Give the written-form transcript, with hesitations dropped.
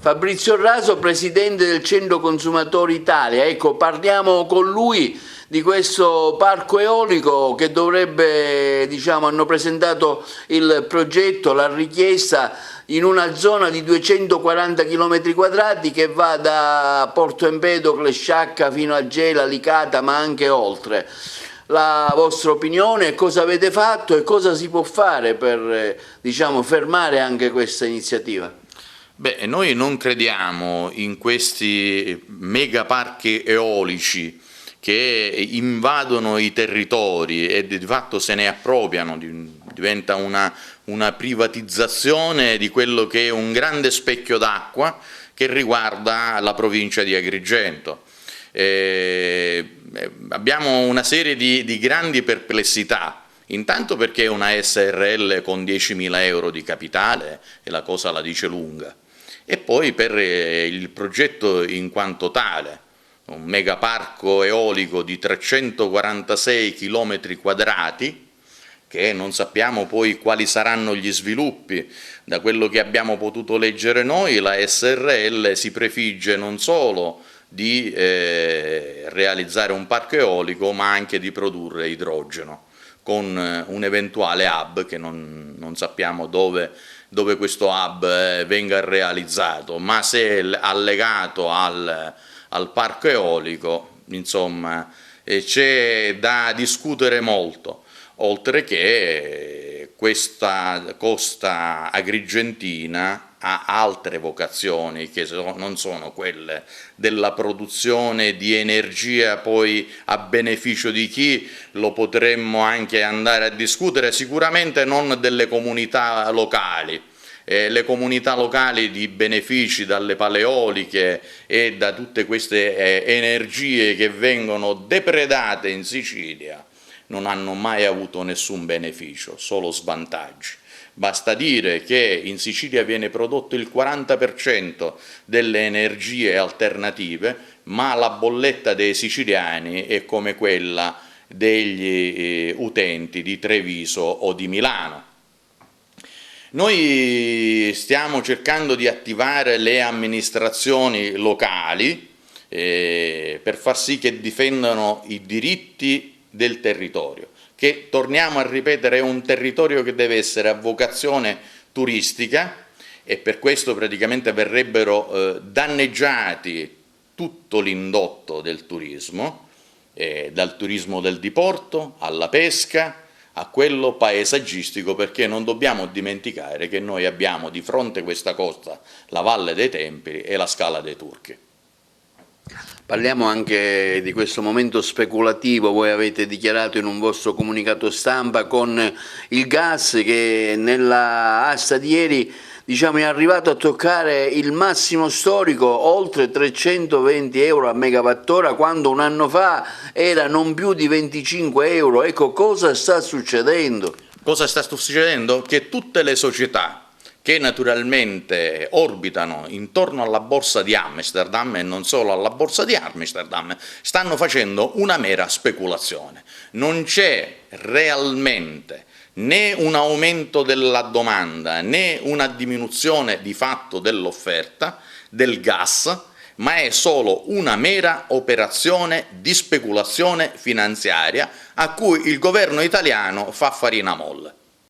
Fabrizio Raso, presidente del Centro Consumatori Italia. Ecco, parliamo con lui di questo parco eolico che dovrebbe, hanno presentato il progetto, la richiesta in una zona di 240 km quadrati che va da Porto Empedocle, Sciacca fino a Gela, Licata, ma anche oltre. La vostra opinione, cosa avete fatto e cosa si può fare per fermare anche questa iniziativa? Beh, noi non crediamo in questi megaparchi eolici che invadono i territori e di fatto se ne appropriano, diventa una privatizzazione di quello che è un grande specchio d'acqua che riguarda la provincia di Agrigento. Abbiamo una serie di grandi perplessità. Intanto perché una SRL con 10.000 euro di capitale e la cosa la dice lunga, e poi per il progetto in quanto tale, un megaparco eolico di 346 km quadrati, che non sappiamo poi quali saranno gli sviluppi. Da quello che abbiamo potuto leggere noi, la SRL si prefigge non solo di realizzare un parco eolico, ma anche di produrre idrogeno, con un eventuale hub che non sappiamo dove questo hub venga realizzato, ma se allegato al parco eolico, insomma, c'è da discutere molto, oltre che questa costa agrigentina ha altre vocazioni che non sono quelle della produzione di energia poi a beneficio di chi, lo potremmo anche andare a discutere, sicuramente non delle comunità locali. Le comunità locali di benefici dalle paleoliche e da tutte queste energie che vengono depredate in Sicilia non hanno mai avuto nessun beneficio, solo svantaggi. Basta dire che in Sicilia viene prodotto il 40% delle energie alternative, ma la bolletta dei siciliani è come quella degli utenti di Treviso o di Milano. Noi stiamo cercando di attivare le amministrazioni locali per far sì che difendano i diritti del territorio, che, torniamo a ripetere, è un territorio che deve essere a vocazione turistica e per questo praticamente verrebbero danneggiati tutto l'indotto del turismo, dal turismo del diporto alla pesca, a quello paesaggistico, perché non dobbiamo dimenticare che noi abbiamo di fronte a questa costa la Valle dei Tempii e la Scala dei Turchi. Parliamo anche di questo momento speculativo. Voi avete dichiarato in un vostro comunicato stampa con il gas che nella asta di ieri è arrivato a toccare il massimo storico, oltre 320 euro a megawattora, quando un anno fa era non più di 25 euro. Ecco, cosa sta succedendo? Cosa sta succedendo? Che tutte le società che naturalmente orbitano intorno alla borsa di Amsterdam e non solo alla borsa di Amsterdam stanno facendo una mera speculazione. Non c'è realmente né un aumento della domanda né una diminuzione di fatto dell'offerta del gas, ma è solo una mera operazione di speculazione finanziaria a cui il governo italiano fa farina molle.